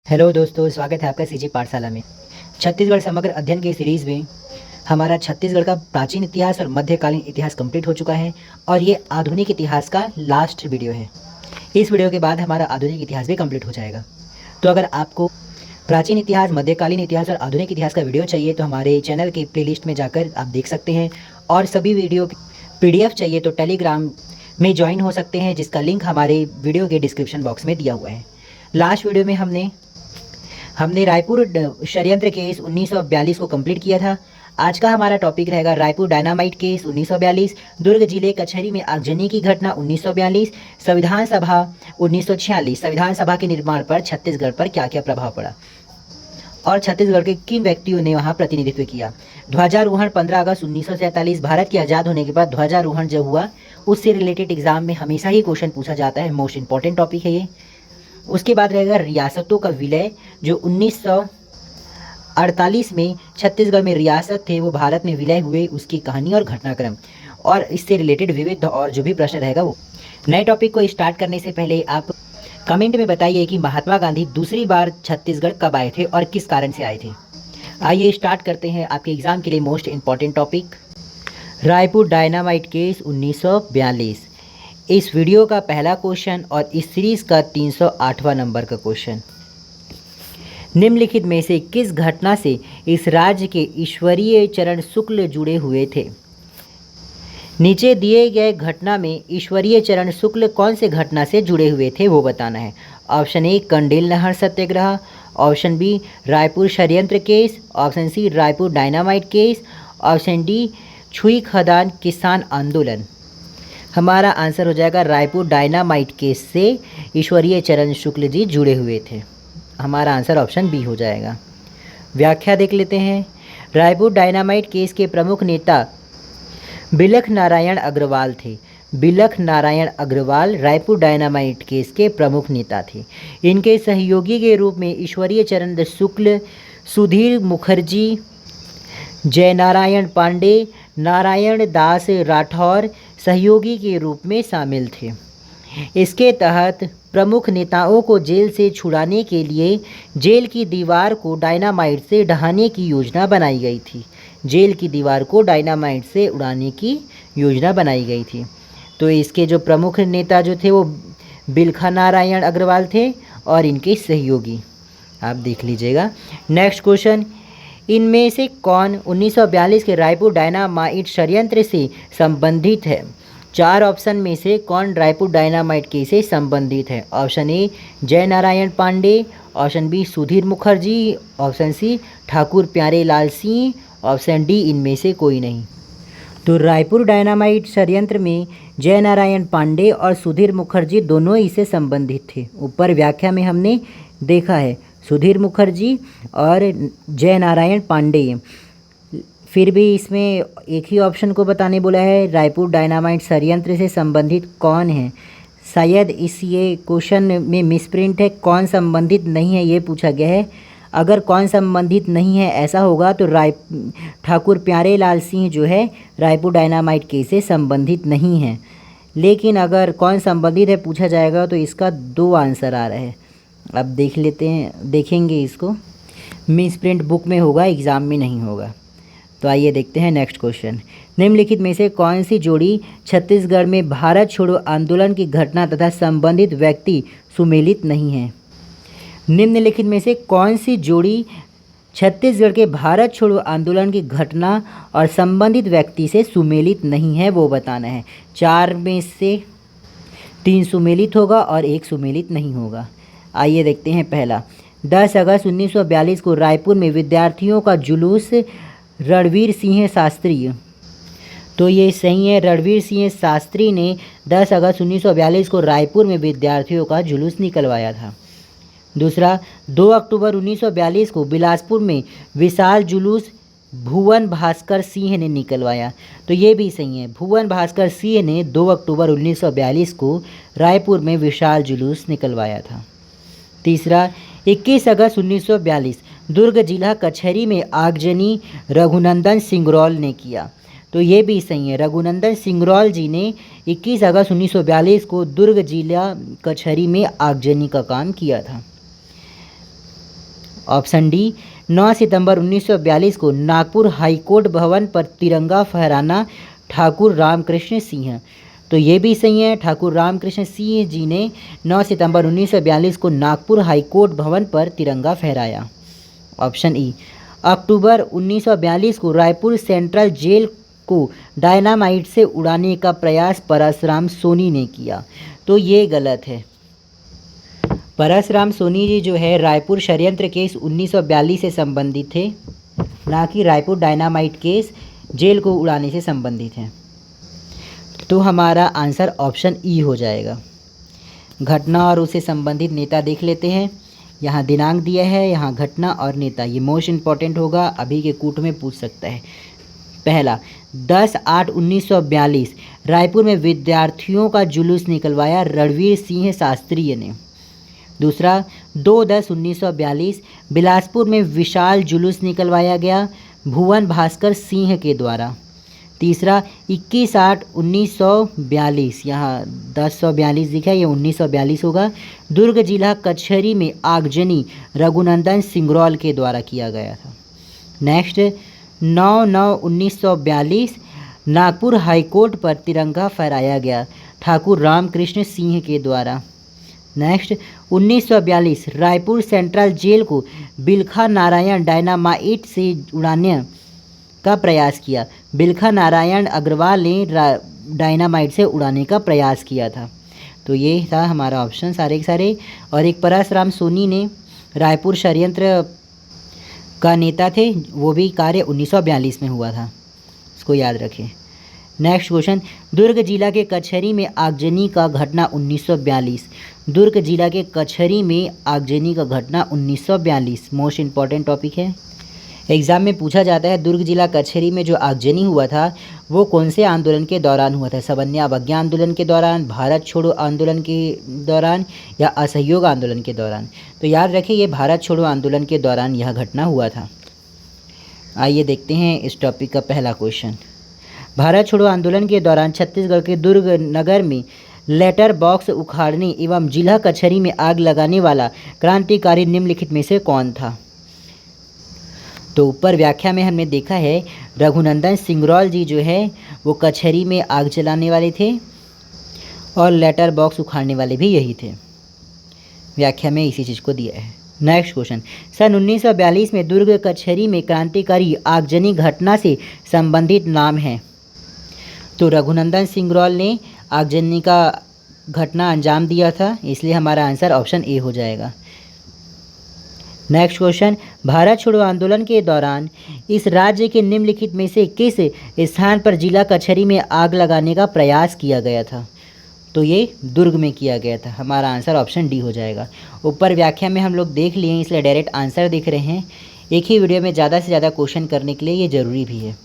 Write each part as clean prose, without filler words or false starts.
Hello दोस्तों, स्वागत है आपका सीजी पाठशाला में। छत्तीसगढ़ समग्र अध्ययन के सीरीज़ में हमारा छत्तीसगढ़ का प्राचीन इतिहास और मध्यकालीन इतिहास कंप्लीट हो चुका है और ये आधुनिक इतिहास का लास्ट वीडियो है। इस वीडियो के बाद हमारा आधुनिक इतिहास भी कंप्लीट हो जाएगा। तो अगर आपको प्राचीन इतिहास, मध्यकालीन इतिहास और आधुनिक इतिहास का वीडियो चाहिए तो हमारे चैनल के प्लेलिस्ट में जाकर आप देख सकते हैं। और सभी वीडियो PDF चाहिए तो टेलीग्राम में ज्वाइन हो सकते हैं, जिसका लिंक हमारे वीडियो के डिस्क्रिप्शन बॉक्स में दिया हुआ है। लास्ट वीडियो में हमने रायपुर षड्यंत्र केस 1942 को कंप्लीट किया था। आज का हमारा टॉपिक रहेगा रायपुर डायनामाइट केस 1942, दुर्ग जिले कचहरी में आगजनी की घटना 1942, संविधान सभा 1946, संविधान सभा के निर्माण पर छत्तीसगढ़ पर क्या क्या प्रभाव पड़ा और छत्तीसगढ़ के किन व्यक्तियों ने वहां प्रतिनिधित्व किया। ध्वजारोहण 15 अगस्त 1947, भारत के आज़ाद होने के बाद ध्वजारोहण जब हुआ उससे रिलेटेड एग्जाम में हमेशा ही क्वेश्चन पूछा जाता है, मोस्ट इंपॉर्टेंट टॉपिक है ये। उसके बाद रहेगा रियासतों का विलय, जो 1948 में छत्तीसगढ़ में रियासत थे वो भारत में विलय हुए, उसकी कहानी और घटनाक्रम और इससे रिलेटेड विविध और जो भी प्रश्न रहेगा वो। नए टॉपिक को स्टार्ट करने से पहले आप कमेंट में बताइए कि महात्मा गांधी दूसरी बार छत्तीसगढ़ कब आए थे और किस कारण से आए थे। आइए स्टार्ट करते हैं आपके एग्जाम के लिए most important topic, Raipur dynamite case 1942। इस वीडियो का पहला क्वेश्चन और इस सीरीज का 308वां नंबर का क्वेश्चन। निम्नलिखित में से किस घटना से इस राज्य के ईश्वरीय चरण शुक्ल जुड़े हुए थे। नीचे दिए गए घटना में ईश्वरीय चरण शुक्ल कौन से घटना से जुड़े हुए थे वो बताना है। ऑप्शन ए कंडेल नहर सत्याग्रह, ऑप्शन बी रायपुर षड्यंत्र case, option C Raipur dynamite case, option D Chhui Khadan किसान आंदोलन। हमारा आंसर हो जाएगा रायपुर डायनामाइट केस से ईश्वरीय चरण शुक्ल जी जुड़े हुए थे। हमारा आंसर ऑप्शन बी हो जाएगा। व्याख्या देख लेते हैं। रायपुर डायनामाइट केस के प्रमुख नेता बिलख नारायण अग्रवाल थे। बिलख नारायण अग्रवाल रायपुर डायनामाइट केस के प्रमुख नेता थे। इनके सहयोगी के रूप में ईश्वरीय चरण शुक्ल, सुधीर मुखर्जी, जयनारायण पांडे, नारायण दास राठौर सहयोगी के रूप में शामिल थे। इसके तहत प्रमुख नेताओं को जेल से छुड़ाने के लिए जेल की दीवार को डायनामाइट से ढहाने की योजना बनाई गई थी। जेल की दीवार को डायनामाइट से उड़ाने की योजना बनाई गई थी। तो इसके जो प्रमुख नेता जो थे वो बिलखा नारायण अग्रवाल थे और इनके सहयोगी आप देख लीजिएगा। नेक्स्ट क्वेश्चन, इनमें से कौन 1942 के रायपुर डायनामाइट षड्यंत्र से संबंधित है। चार ऑप्शन में से कौन रायपुर डायनामाइट केस से संबंधित है। Option A Jai Narayan Pandey, option B Sudhir Mukherjee, option C Thakur Pyare Lal Singh, option D इनमें से कोई नहीं। तो रायपुर डायनामाइट षड्यंत्र में जय नारायण पांडे और सुधीर मुखर्जी दोनों इससे संबंधित थे। ऊपर व्याख्या में हमने देखा है सुधीर मुखर्जी और जय नारायण पांडे। फिर भी इसमें एक ही ऑप्शन को बताने बोला है, रायपुर डायनामाइट षड्यंत्र से संबंधित कौन है। शायद इस ये क्वेश्चन में मिसप्रिंट है, कौन संबंधित नहीं है ये पूछा गया है। अगर कौन संबंधित नहीं है ऐसा होगा तो ठाकुर प्यारे लाल सिंह जो है रायपुर डायनामाइट केस से संबंधित नहीं है। लेकिन अगर कौन संबंधित है पूछा जाएगा तो इसका दो आंसर आ रहा है। अब देख लेते हैं, देखेंगे इसको। मिसप्रिंट बुक में होगा, एग्ज़ाम में नहीं होगा। तो आइए देखते हैं नेक्स्ट क्वेश्चन। निम्नलिखित में से कौन सी जोड़ी छत्तीसगढ़ में भारत छोड़ो आंदोलन की घटना तथा संबंधित व्यक्ति सुमेलित नहीं है। निम्नलिखित में से कौन सी जोड़ी छत्तीसगढ़ के भारत छोड़ो आंदोलन की घटना और संबंधित व्यक्ति से सुमेलित नहीं है वो बताना है। चार में से 3 सुमेलित होगा और 1 सुमेलित नहीं होगा। आइए देखते हैं पहला। 10 अगस्त 1942 को रायपुर में विद्यार्थियों का जुलूस रणवीर सिंह शास्त्री। तो ये सही है, रणवीर सिंह शास्त्री ने 10 अगस्त 1942 को रायपुर में विद्यार्थियों का जुलूस निकलवाया था। दूसरा, 2 अक्टूबर 1942 को बिलासपुर में विशाल जुलूस भुवन भास्कर सिंह ने निकलवाया। तो ये भी सही है, भुवन भास्कर सिंह ने 2 अक्टूबर 1942 को रायपुर में विशाल जुलूस निकलवाया था। तीसरा, 21 अगस्त 1942 दुर्ग जिला कचहरी में आगजनी रघुनंदन सिंगरौल ने किया। तो ये भी सही है, रघुनंदन सिंगरौल जी ने 21 अगस्त 1942 को दुर्ग जिला कचहरी में आगजनी का काम किया था। ऑप्शन डी 9 सितंबर 1942 को नागपुर हाईकोर्ट भवन पर तिरंगा फहराना ठाकुर रामकृष्ण सिंह। तो ये भी सही है, ठाकुर रामकृष्ण सिंह जी ने 9 सितंबर 1942 को नागपुर हाईकोर्ट भवन पर तिरंगा फहराया। ऑप्शन ई अक्टूबर 1942 को रायपुर सेंट्रल जेल को डायनामाइट से उड़ाने का प्रयास परसराम सोनी ने किया। तो ये गलत है। परसराम सोनी जी जो है रायपुर षड्यंत्र केस 1942 से संबंधित थे, ना कि रायपुर डायनामाइट केस जेल को उड़ाने से संबंधित है। तो हमारा आंसर ऑप्शन ई हो जाएगा। घटना और उससे संबंधित नेता देख लेते हैं। यहाँ दिनांक दिया है, यहाँ घटना और नेता, ये मोस्ट इम्पॉर्टेंट होगा, अभी के कूट में पूछ सकता है। पहला 10/8/1942 रायपुर में विद्यार्थियों का जुलूस निकलवाया रणवीर सिंह शास्त्री ने। दूसरा 2/10/1942 बिलासपुर में विशाल जुलूस निकलवाया गया भुवन भास्कर सिंह के द्वारा। तीसरा 21/8/1942, यहाँ 1042 लिखा है, ये 1942 होगा, दुर्ग जिला कचहरी में आगजनी रघुनंदन सिंगरौल के द्वारा किया गया था। नेक्स्ट 9/9/1942 नागपुर हाईकोर्ट पर तिरंगा फहराया गया ठाकुर रामकृष्ण सिंह के द्वारा। नेक्स्ट 1942 रायपुर सेंट्रल जेल को बिलखा नारायण डायनामाइट से उड़ाने का प्रयास किया। बिलखा नारायण अग्रवाल ने डायनामाइट से उड़ाने का प्रयास किया था। तो ये था हमारा ऑप्शन सारे के सारे। और एक परसराम सोनी ने रायपुर षड्यंत्र का नेता थे, वो भी कार्य 1942 में हुआ था, इसको याद रखें। नेक्स्ट क्वेश्चन दुर्ग जिला के कचहरी में आगजनी का घटना 1942। दुर्ग जिला के कचहरी में आगजनी का घटना 1942 मोस्ट इम्पॉर्टेंट टॉपिक है, एग्ज़ाम में पूछा जाता है। दुर्ग जिला कचहरी में जो आगजनी हुआ था वो कौन से आंदोलन के दौरान हुआ था? सबन्या अवज्ञा आंदोलन के दौरान, भारत छोड़ो आंदोलन के दौरान, या असहयोग आंदोलन के दौरान? तो याद रखिए ये भारत छोड़ो आंदोलन के दौरान यह घटना हुआ था। आइए देखते हैं इस टॉपिक का पहला क्वेश्चन। भारत छोड़ो आंदोलन के दौरान छत्तीसगढ़ के दुर्ग नगर में लेटर बॉक्स उखाड़ने एवं जिला कचहरी में आग लगाने वाला क्रांतिकारी निम्नलिखित में से कौन था? तो ऊपर व्याख्या में हमने देखा है रघुनंदन सिंगरौल जी जो है वो कचहरी में आग जलाने वाले थे और लेटर बॉक्स उखाड़ने वाले भी यही थे। व्याख्या में इसी चीज़ को दिया है। नेक्स्ट क्वेश्चन सन 1942 में दुर्ग कचहरी में क्रांतिकारी आगजनी घटना से संबंधित नाम है। तो रघुनंदन सिंगरौल ने आगजनी का घटना अंजाम दिया था, इसलिए हमारा आंसर ऑप्शन ए हो जाएगा। नेक्स्ट क्वेश्चन भारत छोड़ो आंदोलन के दौरान इस राज्य के निम्नलिखित में से किस स्थान पर जिला कचहरी में आग लगाने का प्रयास किया गया था? तो ये दुर्ग में किया गया था। हमारा आंसर ऑप्शन डी हो जाएगा। ऊपर व्याख्या में हम लोग देख लिए हैं, इसलिए डायरेक्ट आंसर देख रहे हैं। एक ही वीडियो में ज़्यादा से ज़्यादा क्वेश्चन करने के लिए ये ज़रूरी भी है।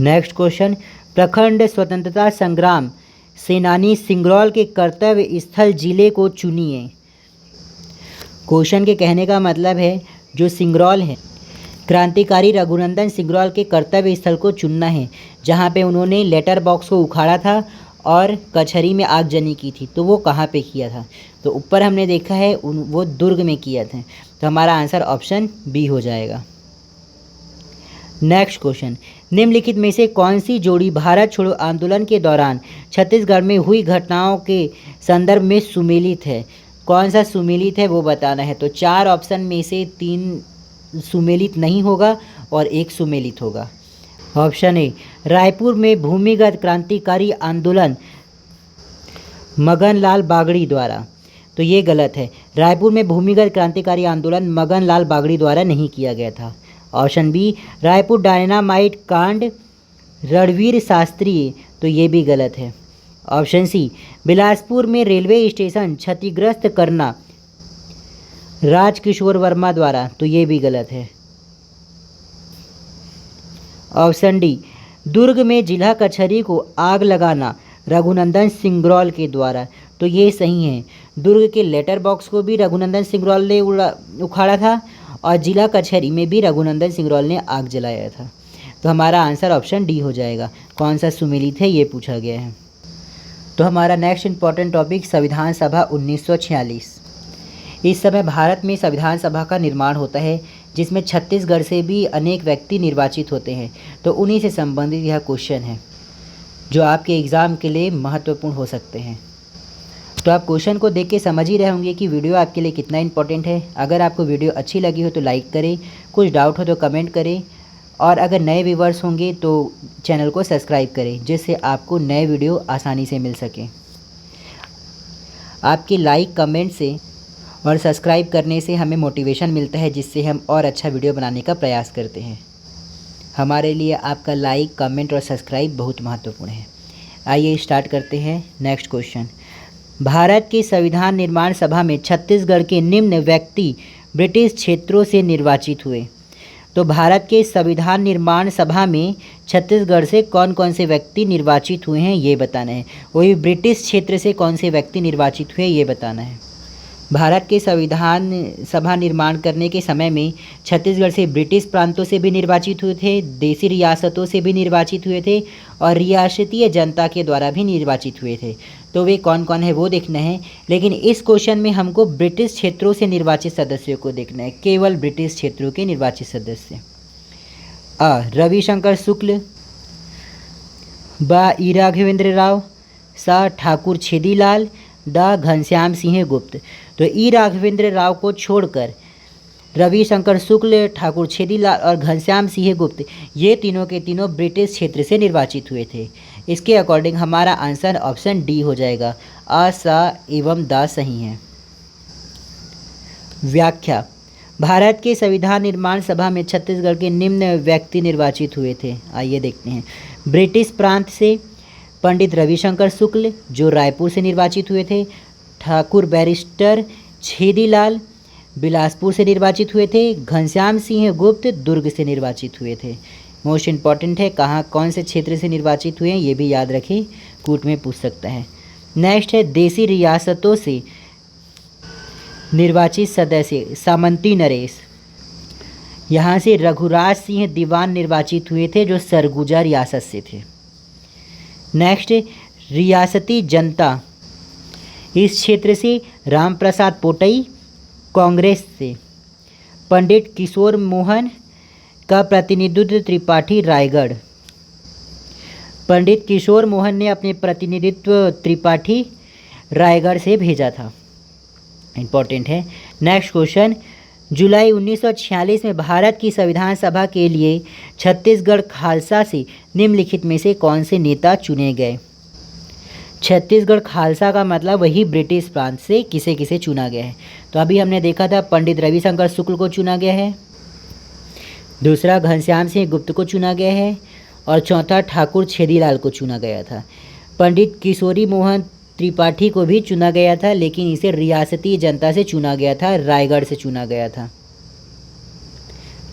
नेक्स्ट क्वेश्चन प्रखंड स्वतंत्रता संग्राम सेनानी सिंगरौल के कर्तव्य स्थल जिले को चुनिए। क्वेश्चन के कहने का मतलब है जो सिंगरौल है, क्रांतिकारी रघुनंदन सिंगरौल के कर्तव्य स्थल को चुनना है जहाँ पे उन्होंने लेटर बॉक्स को उखाड़ा था और कचहरी में आगजनी की थी। तो वो कहाँ पे किया था? तो ऊपर हमने देखा है वो दुर्ग में किया था। तो हमारा आंसर ऑप्शन बी हो जाएगा। नेक्स्ट क्वेश्चन निम्नलिखित में से कौन सी जोड़ी भारत छोड़ो आंदोलन के दौरान छत्तीसगढ़ में हुई घटनाओं के संदर्भ में सुमेलित है? कौन सा सुमेलित है वो बताना है। तो 4 ऑप्शन में से 3 सुमेलित नहीं होगा और 1 सुमेलित होगा। ऑप्शन ए रायपुर में भूमिगत क्रांतिकारी आंदोलन मगनलाल बागड़ी द्वारा। तो ये गलत है। रायपुर में भूमिगत क्रांतिकारी आंदोलन मगनलाल बागड़ी द्वारा नहीं किया गया था। ऑप्शन बी रायपुर डायनामाइट कांड रणवीर शास्त्री। तो ये भी गलत है। ऑप्शन सी बिलासपुर में रेलवे स्टेशन क्षतिग्रस्त करना राजकिशोर वर्मा द्वारा। तो ये भी गलत है। ऑप्शन डी दुर्ग में जिला कचहरी को आग लगाना रघुनंदन सिंगरौल के द्वारा। तो ये सही है। दुर्ग के लेटर बॉक्स को भी रघुनंदन सिंगरौल ने उखाड़ा था और जिला कचहरी में भी रघुनंदन सिंगरौल ने आग जलाया था। तो हमारा आंसर ऑप्शन डी हो जाएगा। कौन सा सुमेलित है ये पूछा गया है। तो हमारा नेक्स्ट इंपॉर्टेंट टॉपिक संविधान सभा 1946। इस समय भारत में संविधान सभा का निर्माण होता है, जिसमें छत्तीसगढ़ से भी अनेक व्यक्ति निर्वाचित होते हैं। तो उन्हीं से संबंधित यह क्वेश्चन है जो आपके एग्ज़ाम के लिए महत्वपूर्ण हो सकते हैं। तो आप क्वेश्चन को देख के समझ ही रहे होंगे कि वीडियो आपके लिए कितना इंपॉर्टेंट है। अगर आपको वीडियो अच्छी लगी हो तो लाइक करें, कुछ डाउट हो तो कमेंट करें, और अगर नए व्यूवर्स होंगे तो चैनल को सब्सक्राइब करें, जिससे आपको नए वीडियो आसानी से मिल सकें। आपके लाइक, कमेंट से और सब्सक्राइब करने से हमें मोटिवेशन मिलता है, जिससे हम और अच्छा वीडियो बनाने का प्रयास करते हैं। हमारे लिए आपका लाइक, कमेंट और सब्सक्राइब बहुत महत्वपूर्ण है। आइए स्टार्ट करते हैं। नेक्स्ट क्वेश्चन, भारत की संविधान निर्माण सभा में छत्तीसगढ़ के निम्न व्यक्ति ब्रिटिश क्षेत्रों से निर्वाचित हुए। तो भारत के संविधान निर्माण सभा में छत्तीसगढ़ से कौन कौन से व्यक्ति निर्वाचित हुए हैं ये बताना है। वही ब्रिटिश क्षेत्र से कौन से व्यक्ति निर्वाचित हुए ये बताना है। भारत के संविधान सभा निर्माण करने के समय में छत्तीसगढ़ से ब्रिटिश प्रांतों से भी निर्वाचित हुए थे, देसी रियासतों से भी निर्वाचित हुए थे, और रियासतीय जनता के द्वारा भी निर्वाचित हुए थे। तो वे कौन कौन है वो देखना है, लेकिन इस क्वेश्चन में हमको ब्रिटिश क्षेत्रों से निर्वाचित सदस्यों को देखना है, केवल ब्रिटिश क्षेत्रों के निर्वाचित सदस्य। अ रविशंकर शुक्ल, बा ई राघवेंद्र राव, सा ठाकुर छेदीलाल, द घनश्याम सिंह गुप्त। तो ई राघवेंद्र राव को छोड़कर रविशंकर शुक्ल, ठाकुर छेदीलाल और घनश्याम सिंह गुप्त, ये तीनों के तीनों ब्रिटिश क्षेत्र से निर्वाचित हुए थे। इसके अकॉर्डिंग हमारा आंसर ऑप्शन डी हो जाएगा। अ, सा एवं द सही है। व्याख्या, भारत के संविधान निर्माण सभा में छत्तीसगढ़ के निम्न व्यक्ति निर्वाचित हुए थे। आइए देखते हैं। ब्रिटिश प्रांत से पंडित रविशंकर शुक्ल, जो रायपुर से निर्वाचित हुए थे। ठाकुर बैरिस्टर छेदीलाल बिलासपुर से निर्वाचित हुए थे। घनश्याम सिंह गुप्त दुर्ग से निर्वाचित हुए थे। मोस्ट इम्पॉर्टेंट है, कहाँ कौन से क्षेत्र से निर्वाचित हुए हैं ये भी याद रखें, कूट में पूछ सकता है। नेक्स्ट है देसी रियासतों से निर्वाचित सदस्य। सामंती नरेश, यहाँ से रघुराज सिंह दीवान निर्वाचित हुए थे, जो सरगुजा रियासत से थे। नेक्स्ट, रियासती जनता, इस क्षेत्र से राम प्रसाद पोटई कांग्रेस से। पंडित किशोर मोहन का प्रतिनिधित्व त्रिपाठी रायगढ़। पंडित किशोर मोहन ने अपने प्रतिनिधित्व त्रिपाठी रायगढ़ से भेजा था। इंपॉर्टेंट है। नेक्स्ट क्वेश्चन, जुलाई 1946 में भारत की संविधान सभा के लिए छत्तीसगढ़ खालसा से निम्नलिखित में से कौन से नेता चुने गए। छत्तीसगढ़ खालसा का मतलब वही ब्रिटिश प्रांत से किसे किसे चुना गया है। तो अभी हमने देखा था पंडित रविशंकर शुक्ल को चुना गया है, दूसरा घनश्याम सिंह गुप्त को चुना गया है, और चौथा ठाकुर छेदीलाल को चुना गया था। पंडित किशोरी मोहन त्रिपाठी को भी चुना गया था, लेकिन इसे रियासती जनता से चुना गया था, रायगढ़ से चुना गया था।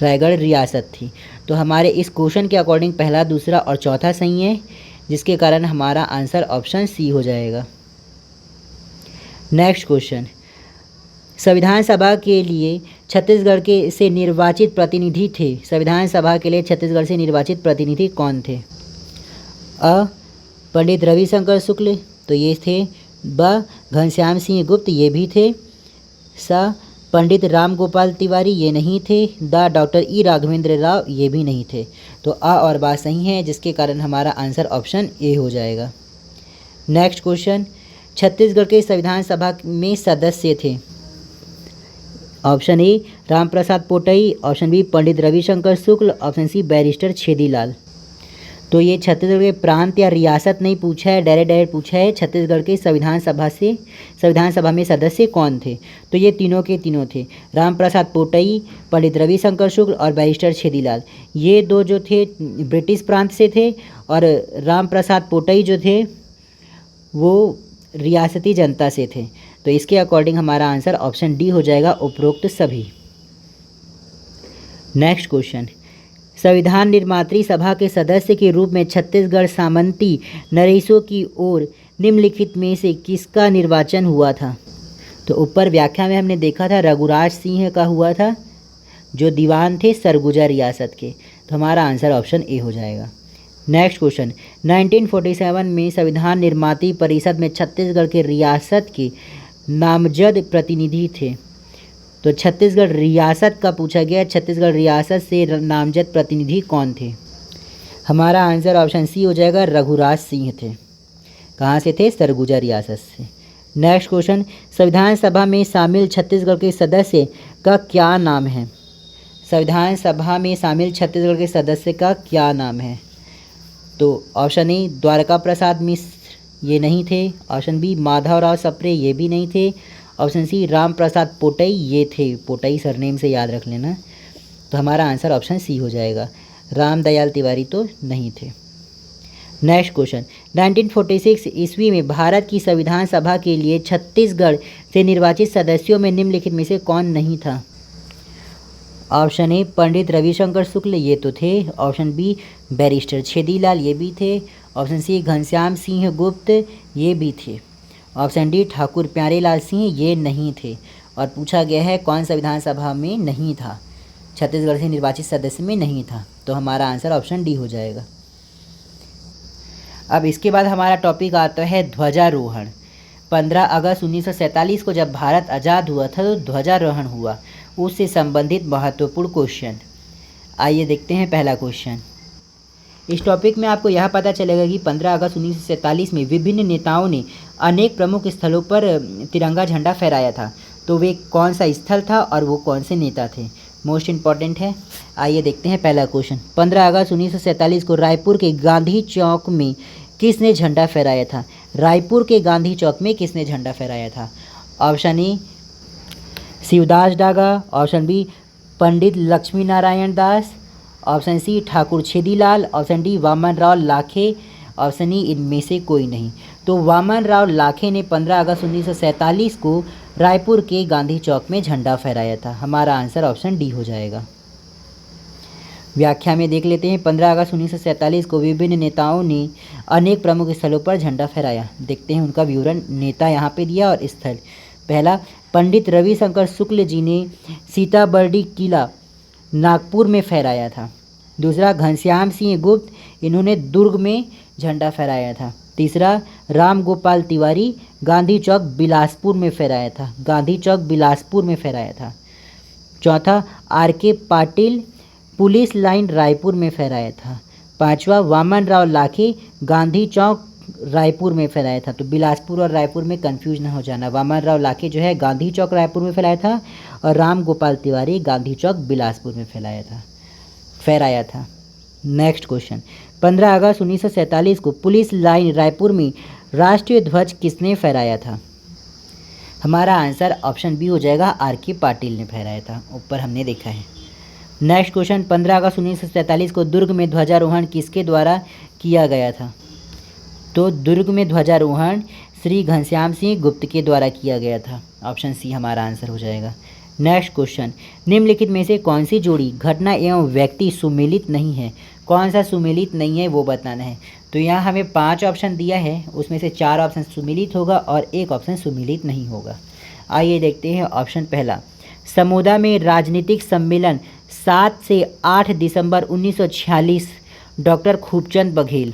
रायगढ़ रियासत थी। तो हमारे इस क्वेश्चन के अकॉर्डिंग पहला, दूसरा और चौथा सही है, जिसके कारण हमारा आंसर ऑप्शन सी हो जाएगा। नेक्स्ट क्वेश्चन, संविधान सभा के लिए छत्तीसगढ़ के से निर्वाचित प्रतिनिधि थे। संविधान सभा के लिए छत्तीसगढ़ से निर्वाचित प्रतिनिधि कौन थे। अ पंडित रविशंकर शुक्ल, तो ये थे। ब घनश्याम सिंह गुप्त, ये भी थे। स पंडित राम गोपाल तिवारी, ये नहीं थे। द डॉक्टर ई राघवेंद्र राव, ये भी नहीं थे। तो अ और बा सही है, जिसके कारण हमारा आंसर ऑप्शन ए हो जाएगा। नेक्स्ट क्वेश्चन, छत्तीसगढ़ के संविधान सभा में सदस्य थे। Option A Ram Prasad Potai, option B Pandit Ravishankar Shukla, option C barrister Chhedilal. तो ये छत्तीसगढ़ के प्रांत या रियासत नहीं पूछा है, डायरेक्ट पूछा है छत्तीसगढ़ के संविधान सभा में सदस्य कौन थे। तो ये तीनों के तीनों थे, राम प्रसाद पोटई, पंडित रविशंकर शुक्ल और बैरिस्टर छेदीलाल। ये दो जो थे ब्रिटिश प्रांत से थे, और राम प्रसाद पोटई जो थे वो रियासती जनता से थे। तो इसके अकॉर्डिंग हमारा आंसर ऑप्शन डी हो जाएगा, उपरोक्त सभी। नेक्स्ट क्वेश्चन, संविधान निर्मात्री सभा के सदस्य के रूप में छत्तीसगढ़ सामंती नरेशों की ओर निम्नलिखित में से किसका निर्वाचन हुआ था। तो ऊपर व्याख्या में हमने देखा था रघुराज सिंह का हुआ था, जो दीवान थे सरगुजा रियासत के। तो हमारा आंसर ऑप्शन ए हो जाएगा। नेक्स्ट क्वेश्चन, 1947 में संविधान निर्माती परिषद में छत्तीसगढ़ के रियासत के नामजद प्रतिनिधि थे। तो छत्तीसगढ़ रियासत का पूछा गया, छत्तीसगढ़ रियासत से नामजद प्रतिनिधि कौन थे? हमारा आंसर ऑप्शन सी हो जाएगा, रघुराज सिंह थे। कहाँ से थे? सरगुजा रियासत से। नेक्स्ट क्वेश्चन, संविधान सभा में शामिल छत्तीसगढ़ के सदस्य का क्या नाम है? संविधान सभा में शामिल छत्तीसगढ़ के सदस्य का क्या नाम है? तो ऑप्शन ए द्वारका प्रसाद मिश्र, ये नहीं थे। ऑप्शन बी माधवराव सप्रे, ये भी नहीं थे। ऑप्शन सी राम प्रसाद पोटई, ये थे। पोटई सरनेम से याद रख लेना। तो हमारा आंसर ऑप्शन सी हो जाएगा, रामदयाल तिवारी तो नहीं थे। नेक्स्ट क्वेश्चन, 1946 ईस्वी में भारत की संविधान सभा के लिए छत्तीसगढ़ से निर्वाचित सदस्यों में निम्नलिखित में से कौन नहीं था? ऑप्शन ए पंडित रविशंकर शुक्ल, ये तो थे। ऑप्शन बी बैरिस्टर छेदीलाल, ये भी थे। ऑप्शन सी घनश्याम सिंह गुप्त, ये भी थे। ऑप्शन डी ठाकुर प्यारेलाल सिंह, ये नहीं थे। और पूछा गया है कौन संविधान सभा में नहीं था, छत्तीसगढ़ से निर्वाचित सदस्य में नहीं था। तो हमारा आंसर ऑप्शन डी हो जाएगा। अब इसके बाद हमारा टॉपिक आता है ध्वजारोहण। 15 अगस्त 1947 को जब भारत आज़ाद हुआ था तो ध्वजारोहण हुआ, उससे संबंधित महत्वपूर्ण क्वेश्चन। आइए देखते हैं पहला क्वेश्चन। इस टॉपिक में आपको यह पता चलेगा कि 15 अगस्त 1947 में विभिन्न नेताओं ने अनेक प्रमुख स्थलों पर तिरंगा झंडा फहराया था। तो वे कौन सा स्थल था और वो कौन से नेता थे, मोस्ट इम्पॉर्टेंट है। आइए देखते हैं पहला क्वेश्चन। 15 अगस्त 1947 को रायपुर के गांधी चौक में किसने झंडा फहराया था? रायपुर के गांधी चौक में किसने झंडा फहराया था? Option A Shivdas Daga, option B Pandit Lakshmi Narayan Das, option C Thakur Chhedilal, option D Waman Rao Lakhe, option E इनमें से कोई नहीं। तो वामन राव लाखे ने 15 अगस्त 1947 को रायपुर के गांधी चौक में झंडा फहराया था। हमारा आंसर ऑप्शन डी हो जाएगा। व्याख्या में देख लेते हैं। 15 अगस्त 1947 को विभिन्न नेताओं ने अनेक प्रमुख स्थलों पर झंडा फहराया। देखते हैं उनका विवरण। नेता यहाँ पे दिया और स्थल। पहला, पंडित रविशंकर शुक्ल जी ने सीताबर्डी किला नागपुर में फहराया था। दूसरा, घनश्याम सिंह गुप्त, इन्होंने दुर्ग में झंडा फहराया था। तीसरा, राम गोपाल तिवारी गांधी चौक बिलासपुर में फहराया था। गांधी चौक बिलासपुर में फहराया था। चौथा, R K. Patil police line Raipur में फहराया था। पांचवा, वामन राव लाखे गांधी चौक रायपुर में फहराया था। तो बिलासपुर और रायपुर में कंफ्यूज ना हो जाना। वामन राव लाखे जो है गांधी चौक रायपुर में फैलाया था और राम गोपाल तिवारी गांधी चौक बिलासपुर में फहराया था। नेक्स्ट क्वेश्चन, 15 अगस्त 1947 को पुलिस लाइन रायपुर में राष्ट्रीय ध्वज किसने फहराया था? हमारा आंसर ऑप्शन बी हो जाएगा, आर.के. पाटिल ने फहराया था। ऊपर हमने देखा है। नेक्स्ट क्वेश्चन, 15 अगस्त 1947 को दुर्ग में ध्वजारोहण किसके द्वारा किया गया था? तो दुर्ग में ध्वजारोहण श्री घनश्याम सिंह गुप्त के द्वारा किया गया था। ऑप्शन सी हमारा आंसर हो जाएगा। नेक्स्ट क्वेश्चन, निम्नलिखित में से कौन सी जोड़ी घटना एवं व्यक्ति सुमेलित नहीं है? कौन सा सुमेलित नहीं है वो बताना है। तो यहाँ हमें 5 ऑप्शन दिया है, उसमें से 4 ऑप्शन सुमेलित होगा और 1 ऑप्शन सुमेलित नहीं होगा। आइए देखते हैं। ऑप्शन पहला, समोदा में राजनीतिक सम्मेलन 7 से 8 दिसंबर 1946 डॉक्टर खूबचंद बघेल।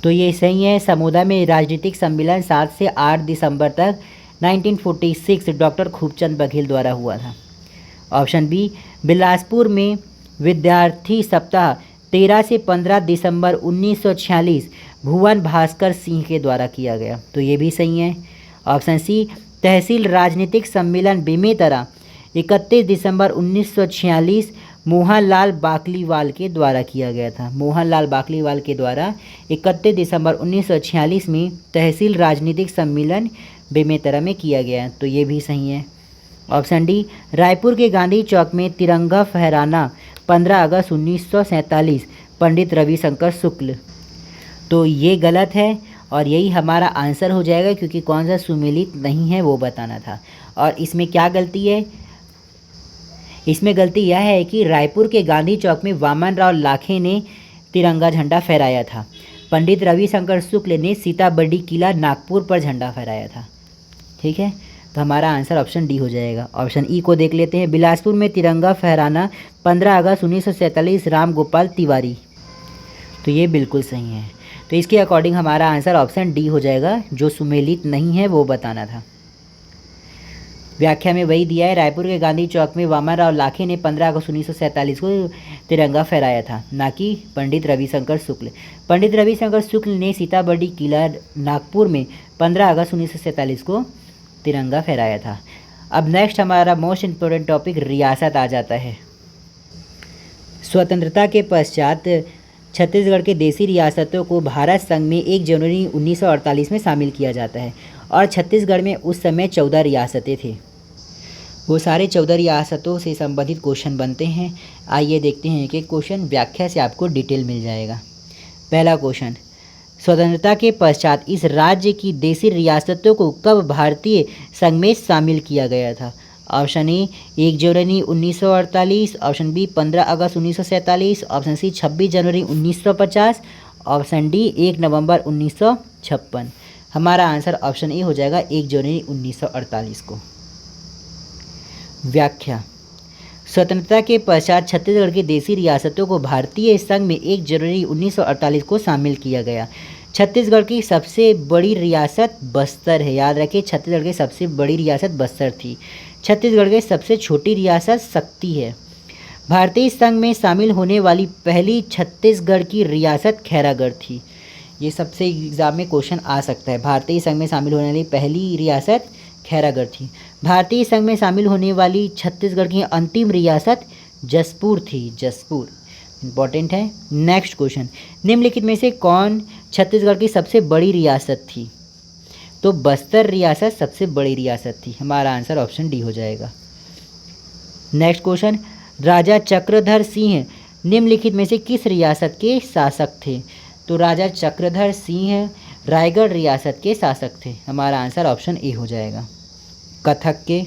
तो ये सही है। समोदा में राजनीतिक सम्मेलन 7 से 8 दिसंबर तक 1946 डॉक्टर खूबचंद बघेल द्वारा हुआ था। ऑप्शन बी, बिलासपुर में विद्यार्थी सप्ताह 13 से 15 दिसंबर 1946 भुवन भास्कर सिंह के द्वारा किया गया। तो ये भी सही है। ऑप्शन सी, तहसील राजनीतिक सम्मेलन बेमेतरा 31 दिसंबर 1946 मोहनलाल बाकलीवाल के द्वारा किया गया था। मोहनलाल बाकलीवाल के द्वारा 31 दिसंबर 1946 में तहसील राजनीतिक सम्मेलन बेमेतरा में किया गया। तो ये भी सही है। ऑप्शन डी, रायपुर के गांधी चौक में तिरंगा फहराना 15 अगस्त 1947 पंडित रविशंकर शुक्ल। तो ये गलत है और यही हमारा आंसर हो जाएगा, क्योंकि कौन सा सुमेलित नहीं है वो बताना था। और इसमें क्या गलती है? इसमें गलती यह है कि रायपुर के गांधी चौक में वामन राव लाखे ने तिरंगा झंडा फहराया था। पंडित रविशंकर शुक्ल ने सीताबर्डी किला नागपुर पर झंडा फहराया था। ठीक है, तो हमारा आंसर ऑप्शन डी हो जाएगा। ऑप्शन ई को देख लेते हैं। बिलासपुर में तिरंगा फहराना 15 अगस्त 1947 राम गोपाल तिवारी। तो ये बिल्कुल सही है। तो इसके अकॉर्डिंग हमारा आंसर ऑप्शन डी हो जाएगा, जो सुमेलित नहीं है वो बताना था। व्याख्या में वही दिया है। रायपुर के गांधी चौक में वामन राव लाखे ने 15 अगस्त 1947 को तिरंगा फहराया था, ना कि पंडित रविशंकर शुक्ल। पंडित रविशंकर शुक्ल ने सीताबर्डी किला नागपुर में 15 अगस्त 1947 को तिरंगा फहराया था। अब नेक्स्ट हमारा मोस्ट इम्पोर्टेंट टॉपिक रियासत आ जाता है। स्वतंत्रता के पश्चात छत्तीसगढ़ के देसी रियासतों को भारत संघ में 1 जनवरी 1948 में शामिल किया जाता है और छत्तीसगढ़ में उस समय 14 रियासतें थी। वो सारे 14 रियासतों से संबंधित क्वेश्चन बनते हैं। आइए देखते हैं एक एक क्वेश्चन, व्याख्या से आपको डिटेल मिल जाएगा। पहला क्वेश्चन, स्वतंत्रता के पश्चात इस राज्य की देसी रियासतों को कब भारतीय संघ में शामिल किया गया था? ऑप्शन ए 1 जनवरी 1948, ऑप्शन बी 15 अगस्त 1947, ऑप्शन सी 26 जनवरी 1950, ऑप्शन डी 1 नवंबर 1956। हमारा आंसर ऑप्शन ए हो जाएगा 1 जनवरी 1948 को। व्याख्या, स्वतंत्रता के पश्चात छत्तीसगढ़ की देसी रियासतों को भारतीय संघ में 1 जनवरी 1948 को शामिल किया गया। छत्तीसगढ़ की सबसे बड़ी रियासत बस्तर है, याद रखिए छत्तीसगढ़ की सबसे बड़ी रियासत बस्तर थी। छत्तीसगढ़ की सबसे छोटी रियासत शक्ति है। भारतीय संघ में शामिल होने वाली पहली छत्तीसगढ़ की रियासत खैरागढ़ थी। ये सबसे एग्जाम में क्वेश्चन आ सकता है। भारतीय संघ में शामिल होने वाली पहली रियासत खैरागढ़ थी। भारतीय संघ में शामिल होने वाली छत्तीसगढ़ की अंतिम रियासत जसपुर थी। जसपुर इंपॉर्टेंट है। नेक्स्ट क्वेश्चन, निम्नलिखित में से कौन छत्तीसगढ़ की सबसे बड़ी रियासत थी? तो बस्तर रियासत सबसे बड़ी रियासत थी। हमारा आंसर ऑप्शन डी हो जाएगा। नेक्स्ट क्वेश्चन, राजा चक्रधर सिंह निम्नलिखित में से किस रियासत के शासक थे? तो राजा चक्रधर सिंह रायगढ़ रियासत के शासक थे। हमारा आंसर ऑप्शन ए हो जाएगा। कथक के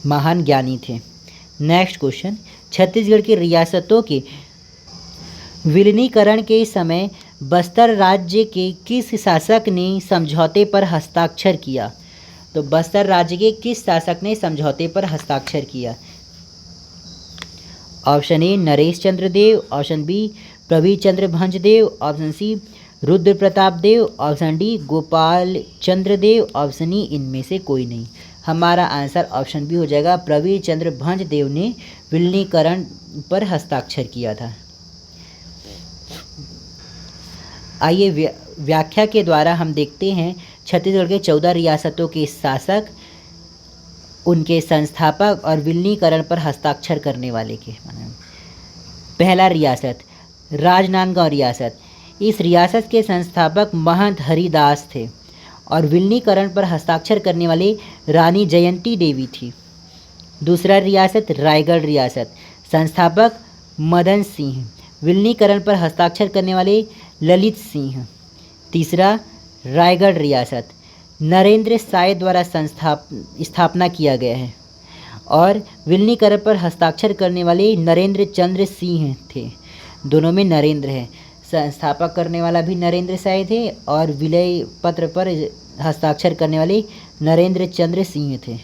महान ज्ञानी थे। नेक्स्ट क्वेश्चन, छत्तीसगढ़ की रियासतों के विलीनीकरण के समय बस्तर राज्य के किस शासक ने समझौते पर हस्ताक्षर किया? तो बस्तर राज्य के किस शासक ने समझौते पर हस्ताक्षर किया? Option A Naresh Chandra Deo, option B Pravir Chandra Bhanjdeo, option C Rudra Pratap Deo, option D Gopal Chandra Deo, option E इनमें से कोई नहीं। हमारा आंसर ऑप्शन बी हो जाएगा, प्रवीर चंद्र भंजदेव ने विलीनीकरण पर हस्ताक्षर किया था। आइए व्याख्या के द्वारा हम देखते हैं छत्तीसगढ़ के 14 रियासतों के शासक, उनके संस्थापक और विलीनीकरण पर हस्ताक्षर करने वाले के। पहला रियासत राजनांदगांव रियासत। इस रियासत के संस्थापक महंत हरिदास थे और विलीनीकरण पर हस्ताक्षर करने वाले रानी जयंती देवी थी। दूसरा रियासत रायगढ़ रियासत। संस्थापक मदन सिंह, विलीनीकरण पर हस्ताक्षर करने वाले ललित सिंह। तीसरा रायगढ़ रियासत नरेंद्र साय द्वारा स्थापना किया गया है और विलीनीकरण पर हस्ताक्षर करने वाले नरेंद्र चंद्र सिंह थे। दोनों में नरेंद्र है। संस्थापक करने वाला भी नरेंद्र साय थे और विलय पत्र पर हस्ताक्षर करने वाले नरेंद्र चंद्र सिंह थे।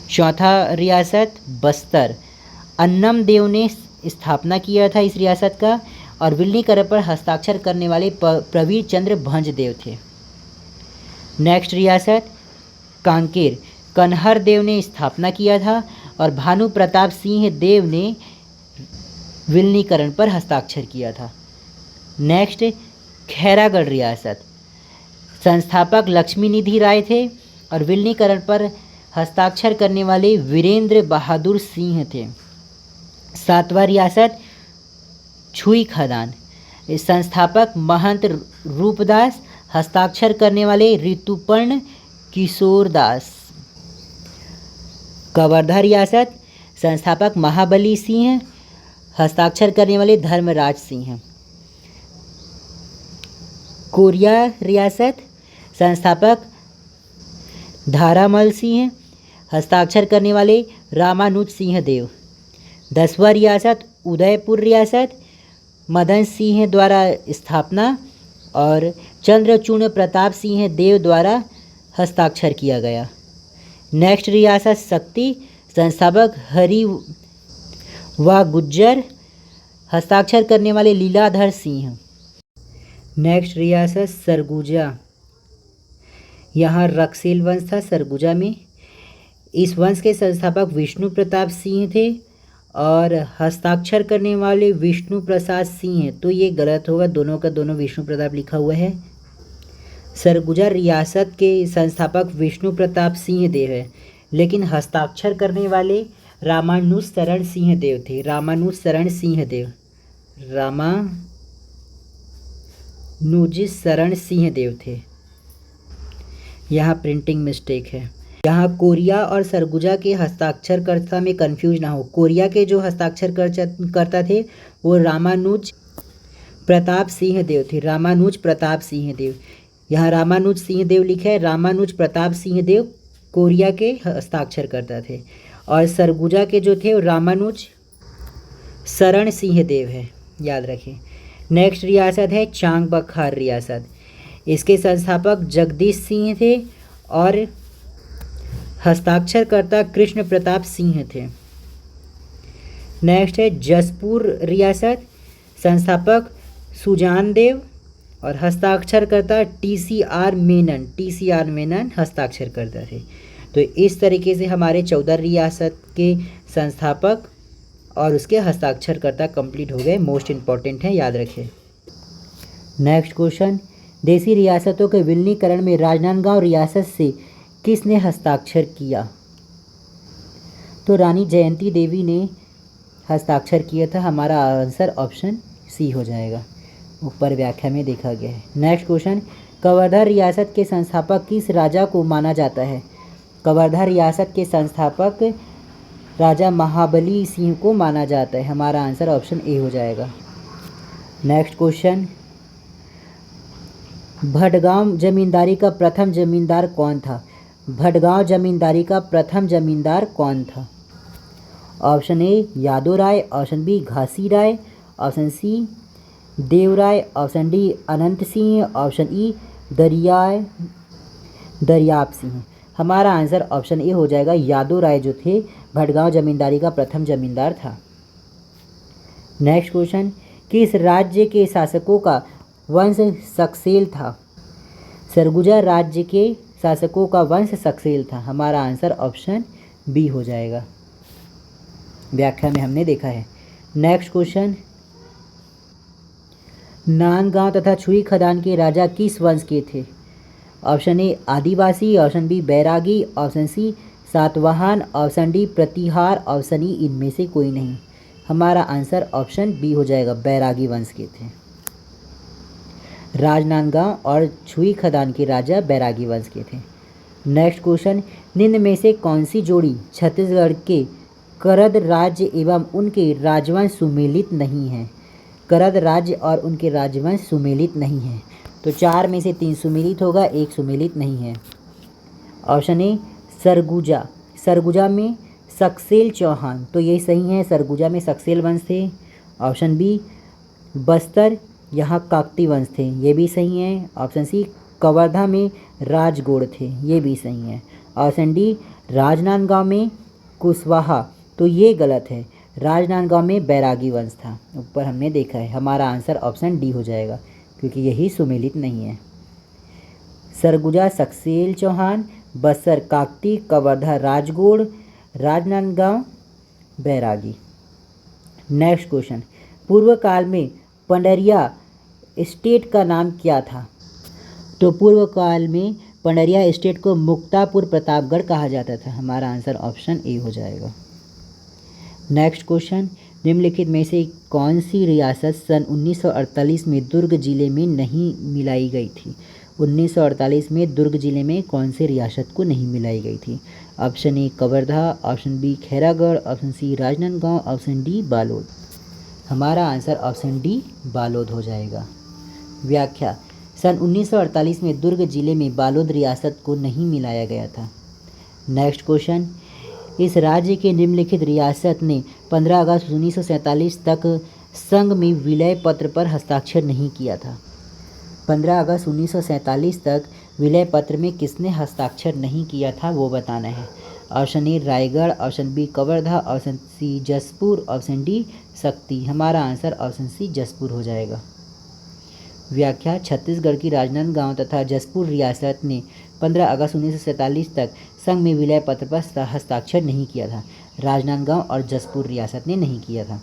चौथा रियासत बस्तर। अन्नम देव ने स्थापना किया था इस रियासत का और विलीनीकरण पर हस्ताक्षर करने वाले प्रवीर चंद्र भंजदेव थे। नेक्स्ट रियासत कांकेर। कन्हर देव ने स्थापना किया था और भानु प्रताप सिंह देव ने विलीनीकरण पर हस्ताक्षर किया था। नेक्स्ट खैरागढ़ रियासत। संस्थापक लक्ष्मी निधि राय थे और विलीनीकरण पर हस्ताक्षर करने वाले वीरेंद्र बहादुर सिंह थे। सातवां रियासत छुई खदान। संस्थापक महंत रूपदास, हस्ताक्षर करने वाले ऋतुपर्ण किशोर दास। कवर्धा रियासत। संस्थापक महाबली सिंह, हस्ताक्षर करने वाले धर्मराज सिंह। कोरिया रियासत। संस्थापक धारामल सिंह, हस्ताक्षर करने वाले रामानुज सिंह देव। 10वां रियासत उदयपुर रियासत। मदन सिंह द्वारा स्थापना और चंद्रचूर्ण प्रताप सिंह देव द्वारा हस्ताक्षर किया गया। नेक्स्ट रियासत शक्ति। संस्थापक हरि व गुज्जर, हस्ताक्षर करने वाले लीलाधर सिंह। नेक्स्ट रियासत सरगुजा। यहाँ रक्सेल वंश था सरगुजा में। इस वंश के संस्थापक विष्णु प्रताप सिंह थे और हस्ताक्षर करने वाले विष्णु प्रसाद सिंह हैं, तो ये गलत होगा, दोनों का दोनों विष्णु प्रताप लिखा हुआ है। सरगुजा रियासत के संस्थापक विष्णु प्रताप सिंह देव है, लेकिन हस्ताक्षर करने वाले रामानुज शरण सिंह देव थे। रामानुज शरण सिंह देव, रामानुज शरण सिंह देव थे। यहाँ प्रिंटिंग मिस्टेक है। यहाँ कोरिया और सरगुजा के हस्ताक्षरकर्ता में कंफ्यूज ना हो। कोरिया के जो हस्ताक्षर करता थे वो रामानुज प्रताप सिंह देव थे। रामानुज प्रताप सिंह देव, यहाँ रामानुज सिंह देव लिखा है, रामानुज प्रताप सिंह देव कोरिया के हस्ताक्षर करता थे। और सरगुजा के जो थे वो रामानुज शरण सिंह देव है, याद रखें। नेक्स्ट रियासत है चांग बखार रियासत। इसके संस्थापक जगदीश सिंह थे और हस्ताक्षरकर्ता कृष्ण प्रताप सिंह थे। नेक्स्ट है जसपुर रियासत। संस्थापक सुजान देव और हस्ताक्षरकर्ता TCR मेनन हस्ताक्षर करता थे। तो इस तरीके से हमारे 14 रियासत के संस्थापक और उसके हस्ताक्षरकर्ता कंप्लीट हो गए। मोस्ट इम्पॉर्टेंट है, याद रखें। नेक्स्ट क्वेश्चन, देसी रियासतों के विलीनीकरण में राजनांदगांव रियासत से किसने हस्ताक्षर किया? तो रानी जयंती देवी ने हस्ताक्षर किया था। हमारा आंसर ऑप्शन सी हो जाएगा, ऊपर व्याख्या में देखा गया है। नेक्स्ट क्वेश्चन, कवर्धा रियासत के संस्थापक किस राजा को माना जाता है? कवर्धा रियासत के संस्थापक राजा महाबली सिंह को माना जाता है। हमारा आंसर ऑप्शन ए हो जाएगा। नेक्स्ट क्वेश्चन, भटगांव जमींदारी का प्रथम जमींदार कौन था? भटगांव जमींदारी का प्रथम जमींदार कौन था? Option A Yadav Rai, option B Ghasi Rai, option C Devrai, option D Anant Singh, option E Dariyap Singh. हमारा आंसर ऑप्शन ए हो जाएगा। यादव राय जो थे भटगांव जमींदारी का प्रथम जमींदार था। नेक्स्ट क्वेश्चन, किस राज्य के शासकों का वंश सक्सेल था? सरगुजा राज्य के शासकों का वंश सक्सेल था। हमारा आंसर ऑप्शन बी हो जाएगा, व्याख्या में हमने देखा है। नेक्स्ट क्वेश्चन, नांदगांव तथा छुई खदान के राजा किस वंश के थे? ऑप्शन ए आदिवासी, ऑप्शन बी बैरागी, option C Satavahana, option D Pratihara, option E इनमें से कोई नहीं। हमारा आंसर ऑप्शन बी हो जाएगा, बैरागी वंश के थे। राजनांदगांव और छुई खदान के राजा बैरागी वंश के थे। नेक्स्ट क्वेश्चन, निम्न में से कौन सी जोड़ी छत्तीसगढ़ के करद राज्य एवं उनके राजवंश सुमेलित नहीं है? करद राज्य और उनके राजवंश सुमेलित नहीं है। तो 4 में से 3 सुमेलित होगा, 1 सुमेलित नहीं है। ऑप्शन ए सरगुजा, सरगुजा में सक्सेल चौहान, तो ये सही है, सरगुजा में सक्सेल वंश थे। ऑप्शन बी बस्तर, यहाँ काकती वंश थे, ये भी सही है। ऑप्शन सी कवर्धा में राजगोड़ थे, ये भी सही है। ऑप्शन डी राजनांदगांव में कुशवाहा, तो ये गलत है, राजनांदगांव में बैरागी वंश था, ऊपर हमने देखा है। हमारा आंसर ऑप्शन डी हो जाएगा, क्योंकि यही सुमेलित नहीं है। सरगुजा सक्सेल चौहान, बस्तर काकती, कवर्धा राजगोड़, राजनांदगांव बैरागी। नेक्स्ट क्वेश्चन, पूर्व काल में पंडरिया स्टेट का नाम क्या था? तो पूर्व काल में पंडरिया स्टेट को मुक्तापुर प्रतापगढ़ कहा जाता था। हमारा आंसर ऑप्शन ए हो जाएगा। नेक्स्ट क्वेश्चन, निम्नलिखित में से कौन सी रियासत सन 1948 में दुर्ग जिले में नहीं मिलाई गई थी? 1948 में दुर्ग जिले में कौन से रियासत को नहीं मिलाई गई थी? Option A Kawardha, option B Khairagarh, option C Rajnandgaon, option D Balod. हमारा आंसर ऑप्शन डी बालोद हो जाएगा। व्याख्या, सन 1948 में दुर्ग जिले में बालोद रियासत को नहीं मिलाया गया था। नेक्स्ट क्वेश्चन, इस राज्य के निम्नलिखित रियासत ने 15 अगस्त 1947 तक संघ में विलय पत्र पर हस्ताक्षर नहीं किया था। 15 अगस्त 1947 तक विलय पत्र में किसने हस्ताक्षर नहीं किया था वो बताना है। Option A Raigarh, option B Kawardha, option C Jaspur, option D Sakti. हमारा आंसर ऑप्शन सी जसपुर हो जाएगा। व्याख्या, छत्तीसगढ़ की राजनांदगांव तथा जसपुर रियासत ने 15 अगस्त 1947 तक संघ में विलय पत्र पर हस्ताक्षर नहीं किया था। राजनांदगांव और जसपुर रियासत ने नहीं किया था,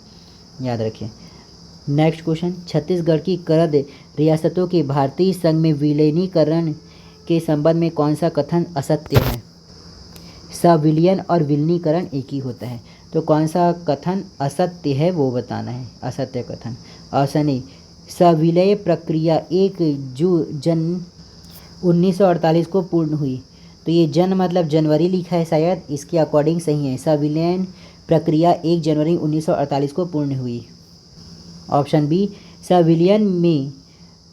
याद रखें। नेक्स्ट क्वेश्चन, छत्तीसगढ़ की करद रियासतों के भारतीय संघ में विलीनीकरण के संबंध में कौन सा कथन असत्य है? सविलियन और विलीनीकरण एक ही होता है, तो कौन सा कथन असत्य है वो बताना है, असत्य कथन। ऑप्शन ए, सविलय प्रक्रिया 1 जन 1948 को पूर्ण हुई, तो ये जन मतलब जनवरी लिखा है शायद, इसके अकॉर्डिंग सही है। सविलयन प्रक्रिया 1 जनवरी 1948 को पूर्ण हुई। ऑप्शन बी, सविलियन में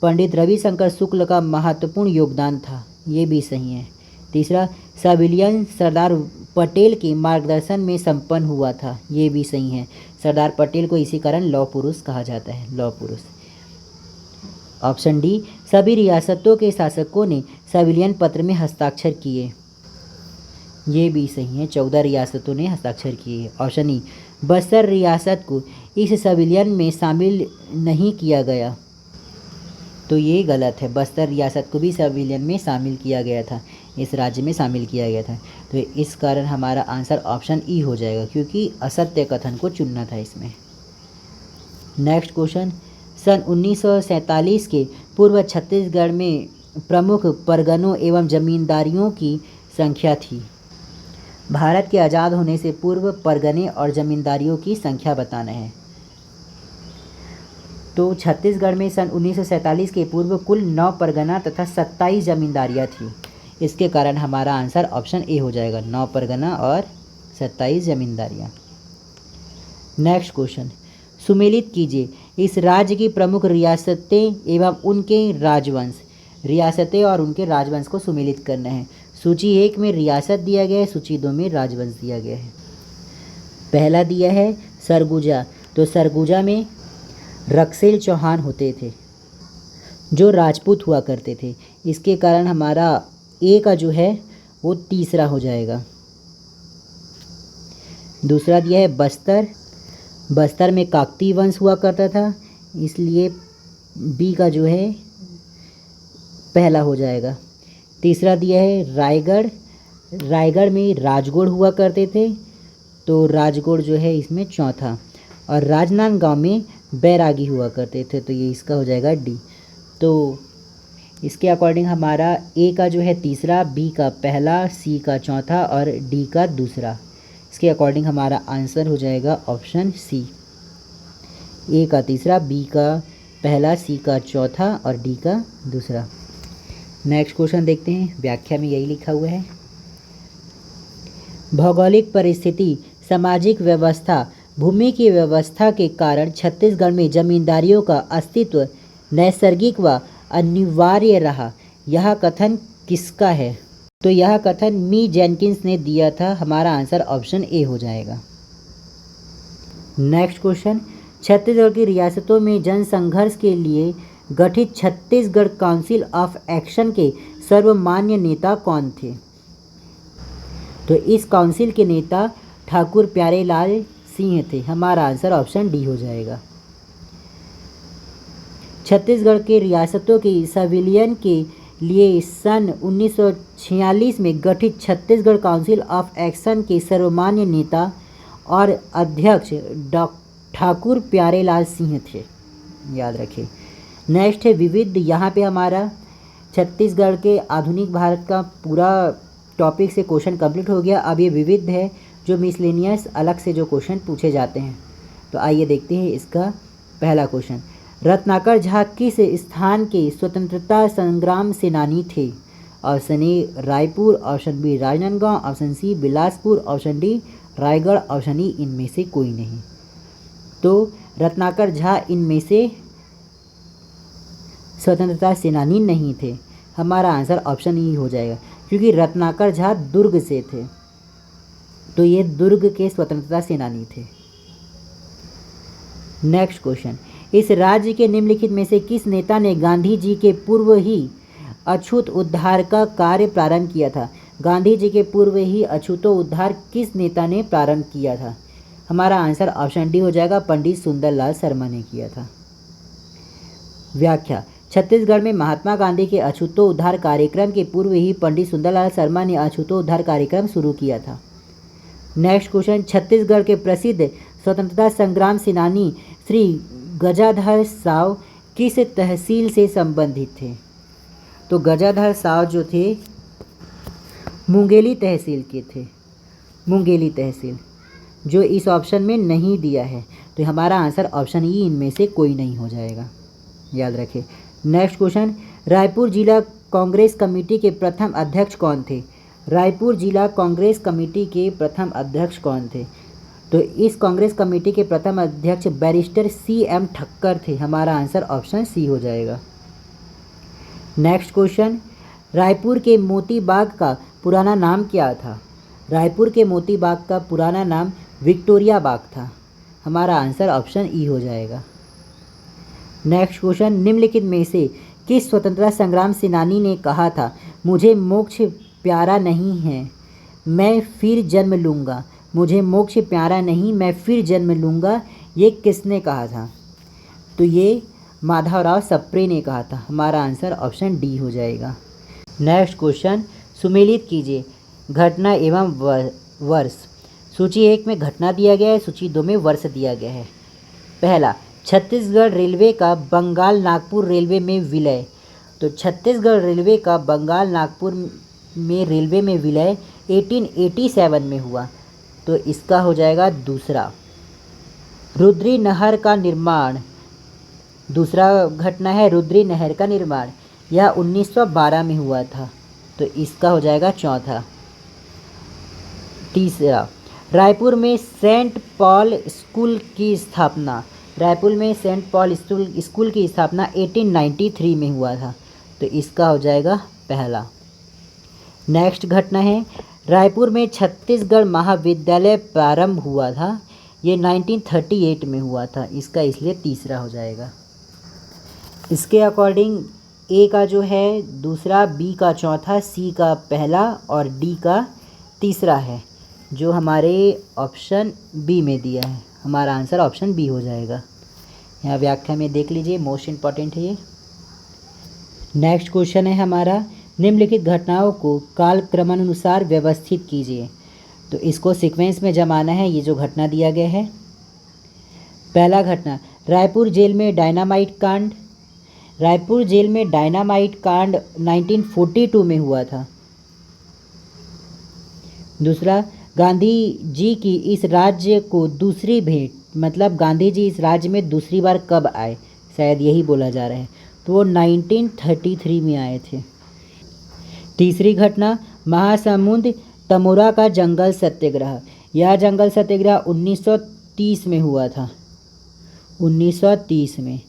पंडित रविशंकर शुक्ल का महत्वपूर्ण योगदान था, ये भी सही है। तीसरा, सविलियन सरदार पटेल के मार्गदर्शन में संपन्न हुआ था, ये भी सही है। सरदार पटेल को इसी कारण लौह पुरुष कहा जाता है, लौह पुरुष। ऑप्शन डी, सभी रियासतों के शासकों ने सविलियन पत्र में हस्ताक्षर किए, ये भी सही है। 14 रियासतों ने हस्ताक्षर किए। ऑप्शन ई, बस्तर रियासत को इस सविलियन में शामिल नहीं किया गया, तो ये गलत है। बस्तर रियासत को भी सविलियन में शामिल किया गया था, इस राज्य में शामिल किया गया था, तो इस कारण हमारा आंसर ऑप्शन ई हो जाएगा, क्योंकि असत्य कथन को चुनना था इसमें। नेक्स्ट क्वेश्चन, सन 1947 के पूर्व छत्तीसगढ़ में प्रमुख परगनों एवं जमींदारियों की संख्या थी। भारत के आज़ाद होने से पूर्व परगने और जमींदारियों की संख्या बताना है। तो छत्तीसगढ़ में सन 1947 के पूर्व कुल 9 परगना तथा 27 जमींदारियाँ थी, इसके कारण हमारा आंसर ऑप्शन ए हो जाएगा, 9 परगना और 27 जमींदारियाँ। नेक्स्ट क्वेश्चन, सुमेलित कीजिए इस राज्य की प्रमुख रियासतें एवं उनके राजवंश। रियासतें और उनके राजवंश को सुमेलित करना है। सूची 1 में रियासत दिया गया है, सूची 2 में राजवंश दिया गया है। पहला दिया है सरगुजा, तो सरगुजा में रक्सेल चौहान होते थे जो राजपूत हुआ करते थे, इसके कारण हमारा ए का जो है वो तीसरा हो जाएगा। दूसरा दिया है बस्तर, बस्तर में काकतीय वंश हुआ करता था, इसलिए बी का जो है पहला हो जाएगा। तीसरा दिया है रायगढ़, रायगढ़ में राजगोड़ हुआ करते थे, तो राजगोड़ जो है इसमें चौथा। और राजनांदगांव में बैरागी हुआ करते थे, तो ये इसका हो जाएगा डी। तो इसके अकॉर्डिंग हमारा ए का जो है तीसरा, बी का पहला, सी का चौथा और डी का दूसरा। इसके अकॉर्डिंग हमारा आंसर हो जाएगा ऑप्शन सी, ए का तीसरा, बी का पहला, सी का चौथा और डी का दूसरा। नेक्स्ट क्वेश्चन देखते हैं, व्याख्या में यही लिखा हुआ है, भौगोलिक परिस्थिति, सामाजिक व्यवस्था, भूमि की व्यवस्था के कारण छत्तीसगढ़ में जमींदारियों का अस्तित्व नैसर्गिक व अनिवार्य रहा। यह कथन किसका है? तो यह कथन मी जेनकिंस ने दिया था, हमारा आंसर ऑप्शन ए हो जाएगा। नेक्स्ट क्वेश्चन, छत्तीसगढ़ की रियासतों में जनसंघर्ष के लिए गठित छत्तीसगढ़ काउंसिल ऑफ एक्शन के सर्वमान्य नेता कौन थे? तो इस काउंसिल के नेता ठाकुर प्यारेलाल सिंह थे, हमारा आंसर ऑप्शन डी हो जाएगा। छत्तीसगढ़ के रियासतों की सविलियन के लिए सन 1946 में गठित छत्तीसगढ़ काउंसिल ऑफ एक्शन के सर्वमान्य नेता और अध्यक्ष ठाकुर प्यारेलाल सिंह थे, याद रखें। नेक्स्ट है विविध, यहाँ पे हमारा छत्तीसगढ़ के आधुनिक भारत का पूरा टॉपिक से क्वेश्चन कंप्लीट हो गया। अब ये विविध है जो मिसलेनियस अलग से जो क्वेश्चन पूछे जाते हैं। तो आइए देखते हैं इसका पहला क्वेश्चन, रत्नाकर झा किस स्थान के स्वतंत्रता संग्राम सेनानी थे? Option A Raipur, option B Rajnandgaon, option C Bilaspur, option D Raigarh, option E इनमें से कोई नहीं। तो रत्नाकर झा इनमें से स्वतंत्रता सेनानी नहीं थे, हमारा आंसर ऑप्शन ई हो जाएगा, क्योंकि रत्नाकर झा दुर्ग से थे, तो ये दुर्ग के स्वतंत्रता सेनानी थे। नेक्स्ट क्वेश्चन, इस राज्य के निम्नलिखित में से किस नेता ने गांधी जी के पूर्व ही अछूत उद्धार का कार्य प्रारंभ किया था? गांधी जी के पूर्व ही अछूतो उद्धार किस नेता ने प्रारंभ किया था? हमारा आंसर ऑप्शन डी हो जाएगा, पंडित सुंदरलाल शर्मा ने किया था। व्याख्या, छत्तीसगढ़ में महात्मा गांधी के अछूतो उद्धार कार्यक्रम के पूर्व ही पंडित सुंदरलाल शर्मा ने अछूतो उद्धार कार्यक्रम शुरू किया था। नेक्स्ट क्वेश्चन, छत्तीसगढ़ के प्रसिद्ध स्वतंत्रता संग्राम सेनानी श्री गजाधर साव किस तहसील से संबंधित थे? तो गजाधर साव जो थे मुंगेली तहसील के थे, मुंगेली तहसील, जो इस ऑप्शन में नहीं दिया है। तो हमारा आंसर ऑप्शन ई इनमें से कोई नहीं हो जाएगा, याद रखें। नेक्स्ट क्वेश्चन, रायपुर जिला कांग्रेस कमेटी के प्रथम अध्यक्ष कौन थे? रायपुर जिला कांग्रेस कमेटी के प्रथम अध्यक्ष कौन थे? तो इस कांग्रेस कमेटी के प्रथम अध्यक्ष बैरिस्टर CM ठक्कर थे। हमारा आंसर ऑप्शन सी हो जाएगा। नेक्स्ट क्वेश्चन, रायपुर के मोती बाग का पुराना नाम क्या था? रायपुर के मोती बाग का पुराना नाम विक्टोरिया बाग था। हमारा आंसर ऑप्शन ई हो जाएगा। नेक्स्ट क्वेश्चन, निम्नलिखित में से किस स्वतंत्रता संग्राम सेनानी ने कहा था, मुझे मोक्ष प्यारा नहीं है, मैं फिर जन्म लूँगा? मुझे मोक्ष प्यारा नहीं, मैं फिर जन्म लूँगा, ये किसने कहा था? तो ये माधवराव सप्रे ने कहा था। हमारा आंसर ऑप्शन डी हो जाएगा। नेक्स्ट क्वेश्चन, सुमेलित कीजिए घटना एवं वर्ष। सूची 1 में घटना दिया गया है, सूची 2 में वर्ष दिया गया है। पहला, छत्तीसगढ़ रेलवे का बंगाल नागपुर रेलवे में विलय। तो छत्तीसगढ़ रेलवे का बंगाल नागपुर में रेलवे में विलय 1887 में हुआ। तो इसका हो जाएगा दूसरा। रुद्री नहर का निर्माण, दूसरा घटना है रुद्री नहर का निर्माण, यह 1912 में हुआ था। तो इसका हो जाएगा चौथा। तीसरा, रायपुर में सेंट पॉल स्कूल की स्थापना, रायपुर में सेंट पॉल स्कूल की स्थापना 1893 में हुआ था। तो इसका हो जाएगा पहला। नेक्स्ट घटना है, रायपुर में छत्तीसगढ़ महाविद्यालय प्रारंभ हुआ था, ये 1938 में हुआ था। इसका इसलिए तीसरा हो जाएगा। इसके अकॉर्डिंग ए का जो है दूसरा, बी का चौथा, सी का पहला और डी का तीसरा है, जो हमारे ऑप्शन बी में दिया है। हमारा आंसर ऑप्शन बी हो जाएगा। यहाँ व्याख्या में देख लीजिए, मोस्ट इम्पॉर्टेंट है ये। नेक्स्ट क्वेश्चन है हमारा, निम्नलिखित घटनाओं को कालक्रमानुसार व्यवस्थित कीजिए। तो इसको सीक्वेंस में जमाना है, ये जो घटना दिया गया है। पहला घटना, रायपुर जेल में डायनामाइट कांड। रायपुर जेल में डायनामाइट कांड 1942 में हुआ था। दूसरा, गांधी जी की इस राज्य को दूसरी भेंट, मतलब गांधी जी इस राज्य में दूसरी बार कब आए, शायद यही बोला जा रहा है। तो वो 1933 में आए थे। तीसरी घटना, महासमुंद तमोरा का जंगल सत्याग्रह। यह जंगल सत्याग्रह 1930 में हुआ था, 1930 में।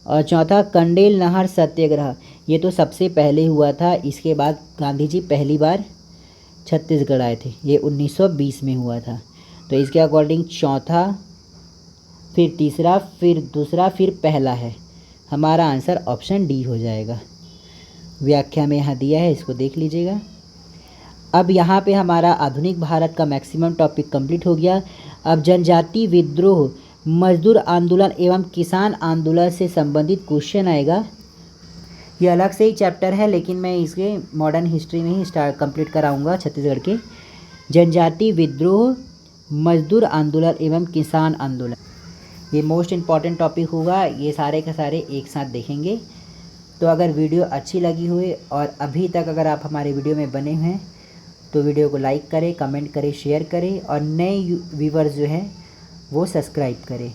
और चौथा, कंडेल नहर सत्याग्रह, ये तो सबसे पहले हुआ था। इसके बाद गांधी जी पहली बार छत्तीसगढ़ आए थे, ये 1920 में हुआ था। तो इसके अकॉर्डिंग चौथा, फिर तीसरा, फिर दूसरा, फिर पहला है। हमारा आंसर ऑप्शन डी हो जाएगा। व्याख्या में यहाँ दिया है, इसको देख लीजिएगा। अब यहाँ पे हमारा आधुनिक भारत का मैक्सिमम टॉपिक कंप्लीट हो गया। अब जनजाति विद्रोह, मजदूर आंदोलन एवं किसान आंदोलन से संबंधित क्वेश्चन आएगा। ये अलग से ही चैप्टर है, लेकिन मैं इसके मॉडर्न हिस्ट्री में ही कंप्लीट कराऊंगा छत्तीसगढ़ के। जनजाति विद्रोह, मजदूर आंदोलन एवं किसान आंदोलन, ये मोस्ट इम्पॉर्टेंट टॉपिक होगा। ये सारे के सारे एक साथ देखेंगे। तो अगर वीडियो अच्छी लगी हुई और अभी तक अगर आप हमारे वीडियो में बने हुए हैं तो वीडियो को लाइक करें, कमेंट करें, शेयर करें और नए व्यूवर्स जो हैं वो सब्सक्राइब करें।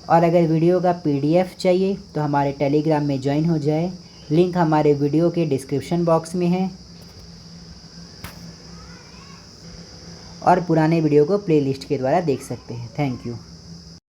और अगर वीडियो का PDF चाहिए तो हमारे टेलीग्राम में ज्वाइन हो जाए, लिंक हमारे वीडियो के डिस्क्रिप्शन बॉक्स में है। और पुराने वीडियो को प्लेलिस्ट के द्वारा देख सकते हैं। Thank you.